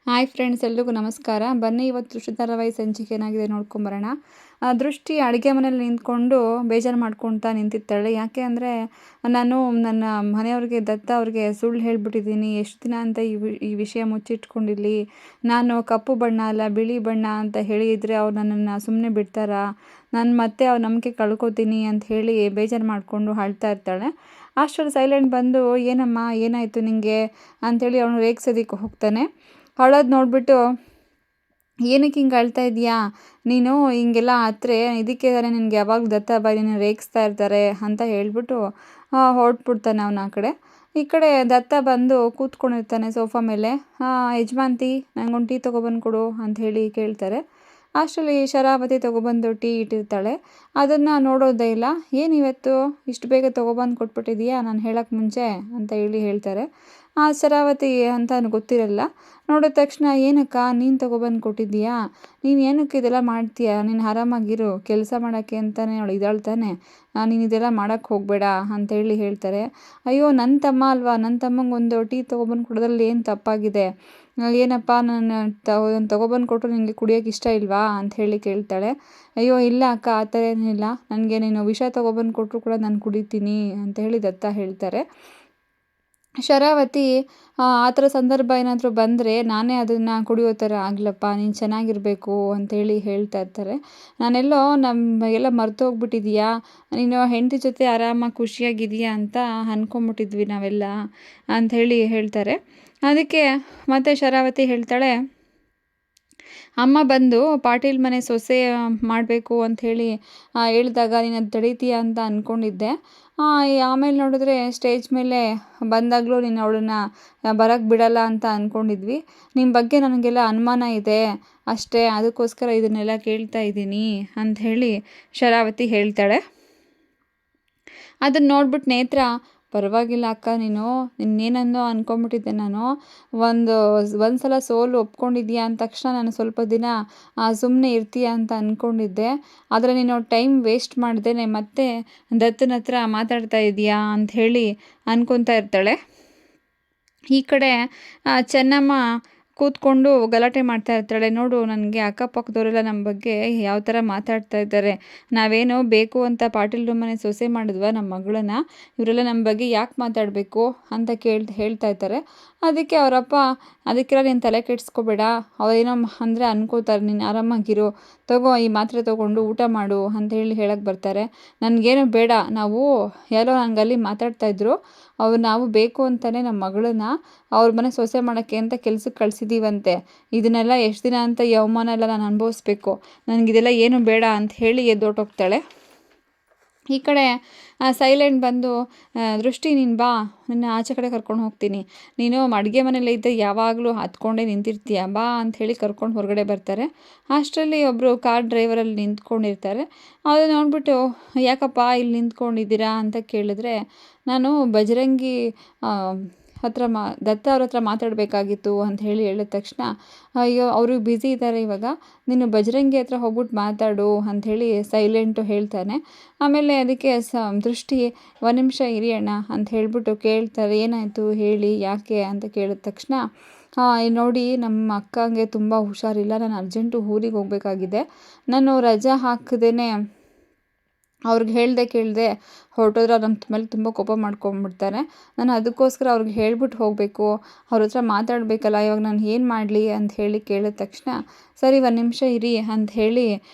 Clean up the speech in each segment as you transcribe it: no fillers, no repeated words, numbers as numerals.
Hi friends, ಎಲ್ರಿಗೂ ನಮಸ್ಕಾರ. ಬನ್ನಿ ಇವತ್ತು ದೃಷ್ಟಿ ಧಾರಾವಾಹಿ ಸಂಚಿಕೆ ಏನಾಗಿದೆ ನೋಡ್ಕೊಂಬರೋಣ. ದೃಷ್ಟಿ ಅಡುಗೆ ಮನೇಲಿ ನಿಂತ್ಕೊಂಡು ಬೇಜಾರು ಮಾಡ್ಕೊಳ್ತಾ ನಿಂತಿರ್ತಾಳೆ. ಯಾಕೆ ಅಂದರೆ, ನಾನು ನನ್ನ ಮನೆಯವ್ರಿಗೆ ದತ್ತ ಅವ್ರಿಗೆ ಸುಳ್ಳು ಹೇಳಿಬಿಟ್ಟಿದ್ದೀನಿ. ಎಷ್ಟು ದಿನ ಅಂತ ಈ ವಿಷಯ ಮುಚ್ಚಿಟ್ಕೊಂಡಿರಲಿ. ನಾನು ಕಪ್ಪು ಬಣ್ಣ ಅಲ್ಲ ಬಿಳಿ ಬಣ್ಣ ಅಂತ ಹೇಳಿದರೆ ಅವ್ರು ನನ್ನನ್ನು ಸುಮ್ಮನೆ ಬಿಡ್ತಾರಾ? ನಾನು ಮತ್ತೆ ಅವ್ರ ನಂಬಿಕೆ ಕಳ್ಕೊತೀನಿ ಅಂತ ಹೇಳಿ ಬೇಜಾರು ಮಾಡಿಕೊಂಡು ಅಳ್ತಾ ಇರ್ತಾಳೆ. ಅಷ್ಟರಲ್ಲಿ ಸೈಲೆಂಟ್ ಬಂದು, ಏನಮ್ಮ ಏನಾಯಿತು ನಿನಗೆ ಅಂಥೇಳಿ ಅವನು ರೇಗಿಸೋದಕ್ಕೆ ಹೋಗ್ತಾನೆ. ಅಳೋದು ನೋಡಿಬಿಟ್ಟು, ಏನಕ್ಕೆ ಹಿಂಗೆ ಅಳ್ತಾ ಇದೆಯಾ ನೀನು, ಹಿಂಗೆಲ್ಲ ಆದರೆ ಇದಕ್ಕೆ ತಾನೇ ನಿನಗೆ ಯಾವಾಗಲೂ ದತ್ತ ಬಾಯಿ ನಿನ್ನ ರೇಗಿಸ್ತಾ ಇರ್ತಾರೆ ಅಂತ ಹೇಳ್ಬಿಟ್ಟು ಹೊರಟ್ಬಿಡ್ತಾನೆ ಅವನು ಆ ಕಡೆ. ಈ ಕಡೆ ದತ್ತ ಬಂದು ಕೂತ್ಕೊಂಡಿರ್ತಾನೆ ಸೋಫಾ ಮೇಲೆ. ಯಜಮಾನ್ತಿ, ನನಗೊಂದು ಟೀ ತೊಗೊಬಂದು ಕೊಡು ಅಂತ ಹೇಳಿ ಕೇಳ್ತಾರೆ. ಅಷ್ಟರಲ್ಲಿ ಶರಾವತಿ ತೊಗೊಬಂದು ಟೀ ಇಟ್ಟಿರ್ತಾಳೆ. ಅದನ್ನು ನೋಡೋದೇ ಇಲ್ಲ. ಏನಿವತ್ತು ಇಷ್ಟು ಬೇಗ ತೊಗೊಬಂದು ಕೊಟ್ಬಿಟ್ಟಿದೀಯಾ ನಾನು ಹೇಳೋಕ್ಕೆ ಮುಂಚೆ ಅಂತ ಹೇಳ್ತಾರೆ. ಶರಾವತಿ ಅಂತ ಗೊತ್ತಿರಲ್ಲ. ನೋಡಿದ ತಕ್ಷಣ, ಏನಕ್ಕ ನೀನು ತೊಗೊಬಂದು ಕೊಟ್ಟಿದ್ದೀಯಾ, ನೀನು ಏನಕ್ಕೆ ಇದೆಲ್ಲ ಮಾಡ್ತೀಯಾ, ನೀನು ಆರಾಮಾಗಿರು, ಕೆಲಸ ಮಾಡೋಕ್ಕೆ ಅಂತಲೇ ಅವಳು ಇದ್ದಾಳ್ತಾನೆ, ನೀನು ಇದೆಲ್ಲ ಮಾಡೋಕ್ಕೆ ಹೋಗಬೇಡ ಅಂತೇಳಿ ಹೇಳ್ತಾರೆ. ಅಯ್ಯೋ ನನ್ನ ತಮ್ಮ ಅಲ್ವಾ, ನನ್ನ ತಮ್ಮಂಗೆ ಒಂದು ಟೀ ತೊಗೊಬಂದು ಕೊಡೋದ್ರಲ್ಲಿ ಏನು ತಪ್ಪಾಗಿದೆ, ಏನಪ್ಪ ನಾನು ತೊಗೊಬಂದು ಕೊಟ್ಟರು ನಿನಗೆ ಕುಡಿಯೋಕ್ಕೆ ಇಷ್ಟ ಇಲ್ವಾ ಅಂತ ಹೇಳಿ ಕೇಳ್ತಾಳೆ. ಅಯ್ಯೋ ಇಲ್ಲ ಅಕ್ಕ, ಆ ಥರ ಏನಿಲ್ಲ, ನನಗೆ ನೀನು ವಿಷ ತೊಗೊಬಂದು ಕೊಟ್ಟರು ಕೂಡ ನಾನು ಕುಡಿತೀನಿ ಅಂತ ಹೇಳಿ ದತ್ತ ಹೇಳ್ತಾರೆ. ಶರಾವತಿ, ಆ ಥರ ಸಂದರ್ಭ ಏನಾದರೂ ಬಂದರೆ ನಾನೇ ಅದನ್ನು ಕುಡಿಯೋ ಥರ ಆಗಲಪ್ಪ, ನೀನು ಚೆನ್ನಾಗಿರಬೇಕು ಅಂತೇಳಿ ಹೇಳ್ತಾ ಇರ್ತಾರೆ. ನಾನೆಲ್ಲೋ ನಮಗೆಲ್ಲ ಮರ್ತೋಗ್ಬಿಟ್ಟಿದೀಯಾ, ನೀನು ಹೆಂಡತಿ ಜೊತೆ ಆರಾಮಾಗಿ ಖುಷಿಯಾಗಿದೆಯಾ ಅಂತ ಅಂದ್ಕೊಂಬಿಟ್ಟಿದ್ವಿ ನಾವೆಲ್ಲ ಅಂಥೇಳಿ ಹೇಳ್ತಾರೆ. ಅದಕ್ಕೆ ಮತ್ತೆ ಶರಾವತಿ ಹೇಳ್ತಾಳೆ, ಅಮ್ಮ ಬಂದು ಪಾಟೀಲ್ ಮನೆ ಸೊಸೆ ಮಾಡಬೇಕು ಅಂಥೇಳಿ ಹೇಳಿದಾಗ ನೀನು ಅದು ತಡೀತೀಯ ಅಂತ ಅಂದ್ಕೊಂಡಿದ್ದೆ. ಆಮೇಲೆ ನೋಡಿದ್ರೆ ಸ್ಟೇಜ್ ಮೇಲೆ ಬಂದಾಗಲೂ ನೀನು ಅವಳನ್ನು ಬರೋಕ್ಕೆ ಬಿಡಲ್ಲ ಅಂತ ಅಂದ್ಕೊಂಡಿದ್ವಿ. ನಿಮ್ಮ ಬಗ್ಗೆ ನನಗೆಲ್ಲ ಅನುಮಾನ ಇದೆ ಅಷ್ಟೇ, ಅದಕ್ಕೋಸ್ಕರ ಇದನ್ನೆಲ್ಲ ಕೇಳ್ತಾ ಇದ್ದೀನಿ ಅಂಥೇಳಿ ಶರಾವತಿ ಹೇಳ್ತಾಳೆ. ಅದನ್ನು ನೋಡ್ಬಿಟ್ಟು ನೇತ್ರ, ಪರವಾಗಿಲ್ಲ ಅಕ್ಕ, ನಿನ್ನೇನನ್ನೋ ಅಂದ್ಕೊಂಬಿಟ್ಟಿದ್ದೆ ನಾನು. ಒಂದು ಸಲ ಸೋಲು ಒಪ್ಕೊಂಡಿದ್ದೀಯಾ ಅಂದ ತಕ್ಷಣ ನಾನು ಸ್ವಲ್ಪ ದಿನ ಸುಮ್ಮನೆ ಇರ್ತೀಯ ಅಂತ ಅಂದ್ಕೊಂಡಿದ್ದೆ. ಆದರೆ ನೀನು ಟೈಮ್ ವೇಸ್ಟ್ ಮಾಡ್ದೇನೆ ಮತ್ತೆ ದತ್ತನ ಹತ್ರ ಮಾತಾಡ್ತಾ ಇದೀಯಾ ಅಂಥೇಳಿ ಅಂದ್ಕೊತಾ ಇರ್ತಾಳೆ. ಈ ಕಡೆ ಚೆನ್ನಮ್ಮ ಕೂತ್ಕೊಂಡು ಗಲಾಟೆ ಮಾಡ್ತಾ ಇರ್ತಾಳೆ. ನೋಡು, ನನಗೆ ಅಕ್ಕಪಕ್ಕದವರೆಲ್ಲ ನಮ್ಮ ಬಗ್ಗೆ ಯಾವ ಥರ ಮಾತಾಡ್ತಾ ಇದ್ದಾರೆ, ನಾವೇನೋ ಬೇಕು ಅಂತ ಪಾಟೀಲ್ ಮನೆ ಸೊಸೆ ಮಾಡಿದ್ವಾ ನಮ್ಮ ಮಗಳನ್ನ, ಇವರೆಲ್ಲ ನಮ್ಮ ಬಗ್ಗೆ ಯಾಕೆ ಮಾತಾಡಬೇಕು ಅಂತ ಹೇಳ್ತಾ ಇರ್ತಾರೆ. ಅದಕ್ಕೆ ಅವರಪ್ಪ, ಅದಕ್ಕೆಲ್ಲ ನೀನು ತಲೆ ಕೆಡಿಸ್ಕೋಬೇಡ, ಅವರೇನೋ ಅಂದರೆ ಅನ್ಕೋತಾರೆ, ನೀನು ಆರಾಮಾಗಿರು, ತಗೋ ಈ ಮಾತ್ರೆ ತೊಗೊಂಡು ಊಟ ಮಾಡು ಅಂತ ಹೇಳಕ್ಕೆ ಬರ್ತಾರೆ. ನನಗೇನು ಬೇಡ, ನಾವು ಯಾರೋ ಅಲ್ಲಿ ಮಾತಾಡ್ತಾಯಿದ್ರು, ನಾವು ಬೇಕು ಅಂತಲೇ ನಮ್ಮ ಮಗಳನ್ನ ಅವ್ರ ಮನೆ ಸೊಸೆ ಮಾಡೋಕ್ಕೆ ಅಂತ ಕೆಲ್ಸಕ್ಕೆ ಕಳಿಸಿದ್ದೀವಂತೆ. ಇದನ್ನೆಲ್ಲ ಎಷ್ಟು ದಿನ ಅಂತ ಈ ಅವಮಾನ ಎಲ್ಲ ನಾನು ಅನುಭವಿಸ್ಬೇಕು, ನನಗಿದೆಲ್ಲ ಏನು ಬೇಡ ಅಂತ ಹೇಳಿ ಎದ್ದೊಟ್ಟೋಗ್ತಾಳೆ. ಈ ಕಡೆ ಸೈಲೆಂಟ್ ಬಂದು, ದೃಷ್ಟಿ ನೀನು ಬಾ, ನನ್ನ ಆಚೆ ಕಡೆ ಕರ್ಕೊಂಡು ಹೋಗ್ತೀನಿ, ನೀನು ಅಡುಗೆ ಮನೇಲಿ ಇದ್ದರೆ ಯಾವಾಗಲೂ ಹತ್ಕೊಂಡೇ ನಿಂತಿರ್ತೀಯ, ಬಾ ಅಂಥೇಳಿ ಕರ್ಕೊಂಡು ಹೊರಗಡೆ ಬರ್ತಾರೆ. ಅಷ್ಟರಲ್ಲಿ ಒಬ್ಬರು ಕಾರ್ ಡ್ರೈವರಲ್ಲಿ ನಿಂತ್ಕೊಂಡಿರ್ತಾರೆ. ಅದನ್ನು ನೋಡ್ಬಿಟ್ಟು, ಯಾಕಪ್ಪ ಇಲ್ಲಿ ನಿಂತ್ಕೊಂಡಿದ್ದೀರಾ ಅಂತ ಕೇಳಿದ್ರೆ, ನಾನು ಬಜರಂಗಿ ದತ್ತ ಅವ್ರ ಹತ್ರ ಮಾತಾಡಬೇಕಾಗಿತ್ತು ಅಂತ ಹೇಳಿದ ತಕ್ಷಣ, ಅಯ್ಯೋ ಅವರು ಬ್ಯುಸಿ ಇದ್ದಾರೆ ಇವಾಗ, ನೀನು ಬಜರಂಗಿ ಹತ್ರ ಹೋಗ್ಬಿಟ್ಟು ಮಾತಾಡು ಅಂಥೇಳಿ ಸೈಲೆಂಟು ಹೇಳ್ತಾನೆ. ಆಮೇಲೆ ಅದಕ್ಕೆ ದೃಷ್ಟಿ, ಒಂದು ನಿಮಿಷ ಇರಿ ಅಣ್ಣ ಅಂತ ಹೇಳ್ಬಿಟ್ಟು ಕೇಳ್ತಾರೆ. ಏನಾಯಿತು ಹೇಳಿ, ಯಾಕೆ ಅಂತ ಕೇಳಿದ ತಕ್ಷಣ, ನೋಡಿ ನಮ್ಮ ಅಕ್ಕಂಗೆ ತುಂಬ ಹುಷಾರಿಲ್ಲ, ನಾನು ಅರ್ಜೆಂಟು ಊರಿಗೆ ಹೋಗಬೇಕಾಗಿದೆ, ನಾನು ರಜಾ ಹಾಕದೇನೆ ಅವ್ರಿಗೆ ಕೇಳಿದೆ ಹೊರಟೋದ್ರೆ ಅವ್ರು ನಮ್ಮ ಮೇಲೆ ತುಂಬ ಕೋಪ ಮಾಡ್ಕೊಂಬಿಡ್ತಾರೆ. ನಾನು ಅದಕ್ಕೋಸ್ಕರ ಅವ್ರಿಗೆ ಹೇಳ್ಬಿಟ್ಟು ಹೋಗಬೇಕು, ಅವ್ರ ಹತ್ರ ಮಾತಾಡಬೇಕಲ್ಲ, ಇವಾಗ ನಾನು ಏನು ಮಾಡಲಿ ಅಂತ ಹೇಳಿ ಕೇಳಿದ ತಕ್ಷಣ, ಸರಿ ಒಂದು ನಿಮಿಷ ಇರಿ ಅಂತ ಹೇಳಿ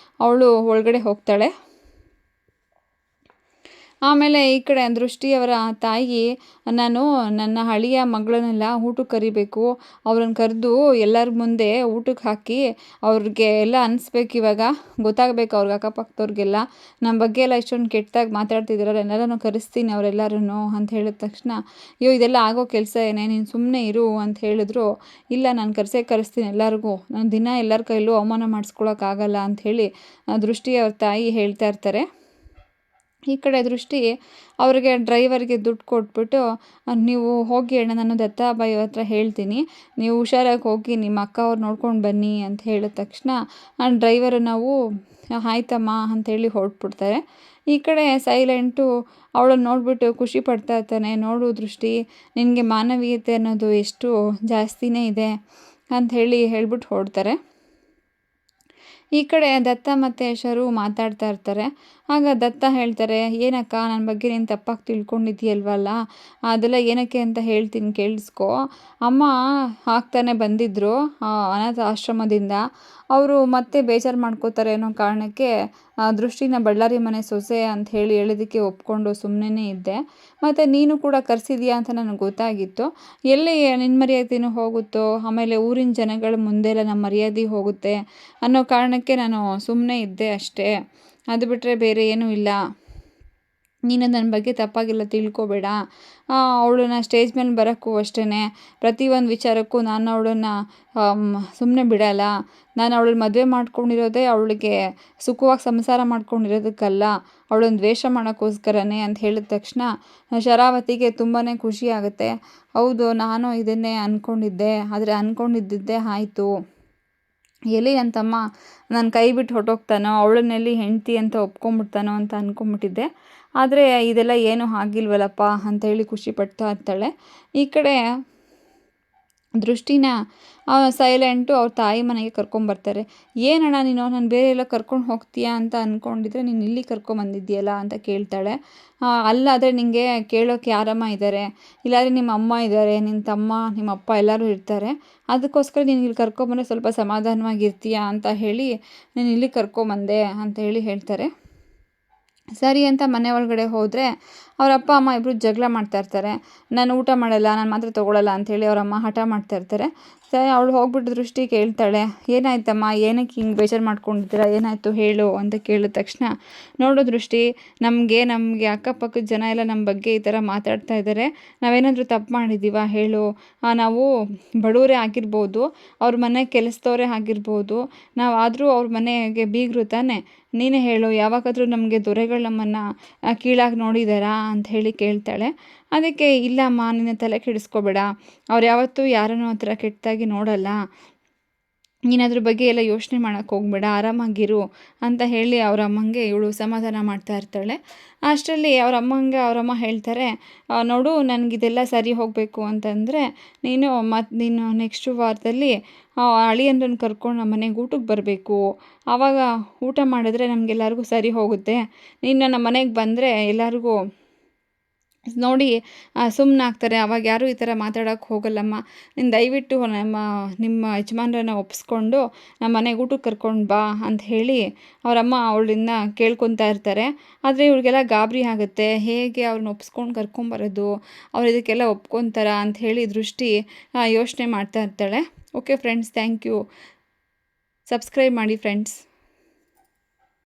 ಅವಳು ಒಳಗಡೆ ಹೋಗ್ತಾಳೆ. ಆಮೇಲೆ ಈ ಕಡೆ ದೃಷ್ಟಿಯವರ ತಾಯಿ, ನಾನು ನನ್ನ ಹಳೆಯ ಮಗಳನ್ನೆಲ್ಲ ಊಟಕ್ಕೆ ಕರಿಬೇಕು, ಅವ್ರನ್ನ ಕರೆದು ಎಲ್ಲರ ಮುಂದೆ ಊಟಕ್ಕೆ ಹಾಕಿ ಅವ್ರಿಗೆ ಎಲ್ಲ ಅನಿಸ್ಬೇಕು, ಇವಾಗ ಗೊತ್ತಾಗಬೇಕು ಅವ್ರಿಗೆ, ಅಕ್ಕಪಕ್ಕದವ್ರಿಗೆಲ್ಲ ನಮ್ಮ ಬಗ್ಗೆ ಎಲ್ಲ ಇಷ್ಟೊಂದು ಕೆಟ್ಟದಾಗಿ ಮಾತಾಡ್ತಿದ್ದೀರ, ಎಲ್ಲರೂ ಕರೆಸ್ತೀನಿ ಅವರೆಲ್ಲರೂ ಅಂತ ಹೇಳಿದ ತಕ್ಷಣ, ಅಯ್ಯೋ ಇದೆಲ್ಲ ಆಗೋ ಕೆಲಸ ಏನೇ, ನೀನು ಸುಮ್ಮನೆ ಇರು ಅಂತ ಹೇಳಿದ್ರು. ಇಲ್ಲ, ನಾನು ಕರೆಸ್ತೀನಿ ಎಲ್ಲರಿಗೂ, ನಾನು ದಿನ ಎಲ್ಲರ ಕೈಲೂ ಅವಮಾನ ಮಾಡಿಸ್ಕೊಳಕ್ಕಾಗಲ್ಲ ಅಂಥೇಳಿ ದೃಷ್ಟಿಯವ್ರ ತಾಯಿ ಹೇಳ್ತಾ ಇರ್ತಾರೆ. ಈ ಕಡೆ ದೃಷ್ಟಿ ಅವ್ರಿಗೆ ಡ್ರೈವರ್ಗೆ ದುಡ್ಡು ಕೊಟ್ಬಿಟ್ಟು, ನೀವು ಹೋಗಿ ಅಣ್ಣ, ನಾನು ದತ್ತಾಬಾಯಿ ಹತ್ರ ಹೇಳ್ತೀನಿ, ನೀವು ಹುಷಾರಾಗಿ ಹೋಗಿ ನಿಮ್ಮ ಅಕ್ಕ ಅವ್ರು ನೋಡ್ಕೊಂಡು ಬನ್ನಿ ಅಂತ ಹೇಳಿದ ತಕ್ಷಣ ಡ್ರೈವರು, ನಾವು ಆಯ್ತಮ್ಮ ಅಂಥೇಳಿ ಹೊರಟ್ಬಿಡ್ತಾರೆ. ಈ ಕಡೆ ಸೈಲೆಂಟು ಅವಳನ್ನು ನೋಡಿಬಿಟ್ಟು ಖುಷಿ ಪಡ್ತಾ ಇರ್ತಾನೆ. ನೋಡು ದೃಷ್ಟಿ, ನಿನಗೆ ಮಾನವೀಯತೆ ಅನ್ನೋದು ಎಷ್ಟು ಜಾಸ್ತಿನೇ ಇದೆ, ಅಂಥೇಳಿ ಹೇಳ್ಬಿಟ್ಟು ಹೊರಡ್ತಾರೆ. ಈ ಕಡೆ ದತ್ತ ಮತ್ತು ಶರು ಮಾತಾಡ್ತಾ ಇರ್ತಾರೆ. ಆಗ ದತ್ತ ಹೇಳ್ತಾರೆ, ಏನಕ್ಕ ನನ್ನ ಬಗ್ಗೆ ನೀನು ತಪ್ಪಾಗಿ ತಿಳ್ಕೊಂಡಿದ್ದೀಯಲ್ವಲ್ಲ, ಅದೆಲ್ಲ ಏನಕ್ಕೆ ಅಂತ ಹೇಳ್ತೀನಿ ಕೇಳಿಸ್ಕೊ. ಅಮ್ಮ ಆಗ್ತಾನೆ ಬಂದಿದ್ದರು ಅನಾಥ ಆಶ್ರಮದಿಂದ. ಅವರು ಮತ್ತೆ ಬೇಜಾರು ಮಾಡ್ಕೋತಾರೆ ಅನ್ನೋ ಕಾರಣಕ್ಕೆ ದೃಷ್ಟಿನ ಬಳ್ಳಾರಿ ಮನೆ ಸೊಸೆ ಅಂತ ಹೇಳಿದ್ದಕ್ಕೆ ಒಪ್ಕೊಂಡು ಸುಮ್ಮನೆ ಇದ್ದೆ. ಮತ್ತು ನೀನು ಕೂಡ ಕರೆಸಿದೀಯಾ ಅಂತ ನನಗೆ ಗೊತ್ತಾಗಿತ್ತು. ಎಲ್ಲಿ ನಿನ್ನ ಮರ್ಯಾದೆನೂ ಹೋಗುತ್ತೋ, ಆಮೇಲೆ ಊರಿನ ಜನಗಳ ಮುಂದೆಲ್ಲ ನಮ್ಮ ಮರ್ಯಾದೆ ಹೋಗುತ್ತೆ ಅನ್ನೋ ಕಾರಣಕ್ಕೆ ನಾನು ಸುಮ್ಮನೆ ಇದ್ದೆ ಅಷ್ಟೇ. ಅದು ಬಿಟ್ಟರೆ ಬೇರೆ ಏನೂ ಇಲ್ಲ. ನೀನು ನನ್ನ ಬಗ್ಗೆ ತಪ್ಪಾಗೆಲ್ಲ ತಿಳ್ಕೊಬೇಡ. ಅವಳನ್ನ ಸ್ಟೇಜ್ ಮೇಲೆ ಬರೋಕ್ಕೂ ಅಷ್ಟೇ, ಪ್ರತಿಯೊಂದು ವಿಚಾರಕ್ಕೂ ನಾನು ಅವಳನ್ನು ಸುಮ್ಮನೆ ಬಿಡಲ್ಲ. ನಾನು ಅವಳನ್ನ ಮದುವೆ ಮಾಡ್ಕೊಂಡಿರೋದೇ ಅವಳಿಗೆ ಸುಖವಾಗಿ ಸಂಸಾರ ಮಾಡ್ಕೊಂಡಿರೋದಕ್ಕಲ್ಲ, ಅವಳನ್ನ ದ್ವೇಷ ಮಾಡೋಕ್ಕೋಸ್ಕರನೇ ಅಂತ ಹೇಳಿದ ತಕ್ಷಣ ಶರಾವತಿಗೆ ತುಂಬಾ ಖುಷಿ ಆಗುತ್ತೆ. ಹೌದು, ನಾನು ಇದನ್ನೇ ಅಂದ್ಕೊಂಡಿದ್ದೆ, ಆದರೆ ಅಂದ್ಕೊಂಡಿದ್ದಿದ್ದೇ ಆಯಿತು. ಎಲ್ಲಿ ನನ್ನ ತಮ್ಮ ನನ್ನ ಕೈ ಬಿಟ್ಟು ಹೊರಟೋಗ್ತಾನೋ, ಅವಳನ್ನೆಲ್ಲಿ ಹೆಂಡತಿ ಅಂತ ಒಪ್ಕೊಂಡ್ಬಿಡ್ತಾನೋ ಅಂತ ಅಂದ್ಕೊಂಬಿಟ್ಟಿದ್ದೆ. ಆದರೆ ಇದೆಲ್ಲ ಏನೂ ಆಗಿಲ್ವಲ್ಲಪ್ಪ ಅಂಥೇಳಿ ಖುಷಿ ಪಡ್ತಾ ಇರ್ತಾಳೆ. ಈ ಕಡೆ ದೃಷ್ಟಿನ ಸೈಲೆಂಟು ಅವ್ರ ತಾಯಿ ಮನೆಗೆ ಕರ್ಕೊಂಬರ್ತಾರೆ. ಏನಣ್ಣ ನೀನು ನಾನು ಬೇರೆ ಎಲ್ಲ ಕರ್ಕೊಂಡು ಹೋಗ್ತೀಯಾ ಅಂತ ಅಂದ್ಕೊಂಡಿದ್ರೆ ನೀನು ಇಲ್ಲಿ ಕರ್ಕೊಂಬಂದಿದ್ದೀಯಲ್ಲ ಅಂತ ಕೇಳ್ತಾಳೆ. ಅಲ್ಲಾದರೆ ನಿನಗೆ ಕೇಳೋಕ್ಕೆ ಯಾರಮ್ಮ ಇದ್ದಾರೆ, ಇಲ್ಲಾದರೆ ನಿಮ್ಮ ಅಮ್ಮ ಇದ್ದಾರೆ, ನಿನ್ನ ತಮ್ಮ ನಿಮ್ಮ ಅಪ್ಪ ಎಲ್ಲರೂ ಇರ್ತಾರೆ, ಅದಕ್ಕೋಸ್ಕರ ನೀನು ಇಲ್ಲಿ ಕರ್ಕೊಂಬಂದರೆ ಸ್ವಲ್ಪ ಸಮಾಧಾನವಾಗಿರ್ತೀಯಾ ಅಂತ ಹೇಳಿ ನೀನು ಇಲ್ಲಿ ಕರ್ಕೊಂಬಂದೆ ಅಂತ ಹೇಳ್ತಾರೆ. ಸರಿ ಅಂತ ಮನೆ ಒಳಗಡೆ ಹೋದರೆ ಅವ್ರ ಅಪ್ಪ ಅಮ್ಮ ಇಬ್ಬರು ಜಗಳ ಮಾಡ್ತಾಯಿರ್ತಾರೆ. ನಾನು ಊಟ ಮಾಡಲ್ಲ, ನಾನು ಮಾತ್ರೆ ತೊಗೊಳಲ್ಲ ಅಂಥೇಳಿ ಅವರಮ್ಮ ಹಠ ಮಾಡ್ತಾಯಿರ್ತಾರೆ. ಸರಿ, ಅವಳು ಹೋಗ್ಬಿಟ್ಟು ದೃಷ್ಟಿ ಕೇಳ್ತಾಳೆ, ಏನಾಯ್ತಮ್ಮ, ಏನಕ್ಕೆ ಹಿಂಗೆ ಬೇಜಾರು ಮಾಡ್ಕೊಂಡಿದ್ದೀರಾ, ಏನಾಯಿತು ಹೇಳು ಅಂತ ಕೇಳಿದ ತಕ್ಷಣ, ನೋಡು ದೃಷ್ಟಿ, ನಮಗೆ ಅಕ್ಕಪಕ್ಕದ ಜನ ಎಲ್ಲ ನಮ್ಮ ಬಗ್ಗೆ ಈ ಥರ ಮಾತಾಡ್ತಾ ಇದ್ದಾರೆ, ನಾವೇನಾದರೂ ತಪ್ಪು ಮಾಡಿದ್ದೀವಾ ಹೇಳು. ನಾವು ಬಡವರೇ ಆಗಿರ್ಬೋದು, ಅವ್ರ ಮನೆ ಕೆಲಸದವರೇ ಆಗಿರ್ಬೋದು, ನಾವು ಆದರೂ ಅವ್ರ ಮನೆಗೆ ಬೀಗರು ತಾನೆ, ನೀನೇ ಹೇಳು, ಯಾವಾಗಾದರೂ ನಮಗೆ ದೊರೆಗಳು ನಮ್ಮನ್ನು ಕೀಳಾಗಿ ನೋಡಿದಾರಾ ಅಂತ ಹೇಳಿ ಕೇಳ್ತಾಳೆ. ಅದಕ್ಕೆ ಇಲ್ಲಮ್ಮ, ನಿನ್ನ ತಲೆ ಕೆಡಿಸ್ಕೋಬೇಡ, ಅವ್ರು ಯಾವತ್ತೂ ಯಾರನ್ನೂ ಆ ಥರ ಕೆಟ್ಟದಾಗಿ ನೋಡಲ್ಲ, ನೀನು ಅದ್ರ ಬಗ್ಗೆ ಎಲ್ಲ ಯೋಚನೆ ಮಾಡೋಕ್ಕೆ ಹೋಗಬೇಡ, ಆರಾಮಾಗಿರು ಅಂತ ಹೇಳಿ ಅವ್ರ ಅಮ್ಮಂಗೆ ಇವಳು ಸಮಾಧಾನ ಮಾಡ್ತಾ ಇರ್ತಾಳೆ. ಅಷ್ಟರಲ್ಲಿ ಅವರಮ್ಮ ಹೇಳ್ತಾರೆ, ನೋಡು, ನನಗಿದೆಲ್ಲ ಸರಿ ಹೋಗಬೇಕು ಅಂತಂದರೆ ನೀನು ನೆಕ್ಸ್ಟ್ ವಾರದಲ್ಲಿ ಅಳಿಯಂದ್ರನ್ನ ಕರ್ಕೊಂಡು ನಮ್ಮ ಮನೆಗೆ ಊಟಕ್ಕೆ ಬರಬೇಕು. ಆವಾಗ ಊಟ ಮಾಡಿದ್ರೆ ನಮಗೆಲ್ಲರಿಗೂ ಸರಿ ಹೋಗುತ್ತೆ. ನೀನು ನಮ್ಮ ಮನೆಗೆ ಬಂದರೆ ಎಲ್ಲರಿಗೂ ನೋಡಿ ಸುಮ್ಮನಾಗ್ತಾರೆ, ಆವಾಗ ಯಾರೂ ಈ ಥರ ಮಾತಾಡೋಕ್ಕೆ ಹೋಗಲ್ಲಮ್ಮ. ನೀನು ದಯವಿಟ್ಟು ನಿಮ್ಮ ಯಜಮಾನ್ರನ್ನ ಒಪ್ಪಿಸ್ಕೊಂಡು ನಮ್ಮ ಮನೆಗೆ ಊಟಕ್ಕೆ ಕರ್ಕೊಂಡು ಬಾ ಅಂತ ಹೇಳಿ ಅವರಮ್ಮ ಅವಳನ್ನ ಕೇಳ್ಕೊತಾ ಇರ್ತಾರೆ. ಆದರೆ ಇವ್ರಿಗೆಲ್ಲ ಗಾಬರಿ ಆಗುತ್ತೆ, ಹೇಗೆ ಅವ್ರನ್ನ ಒಪ್ಪಿಸ್ಕೊಂಡು ಕರ್ಕೊಂಬರೋದು, ಅವ್ರು ಇದಕ್ಕೆಲ್ಲ ಒಪ್ಕೊತಾರ ಅಂತ ಹೇಳಿ ದೃಷ್ಟಿ ಯೋಚನೆ ಮಾಡ್ತಾ ಇರ್ತಾಳೆ. Okay friends, thank you. Subscribe ಮಾಡಿ ಫ್ರೆಂಡ್ಸ್.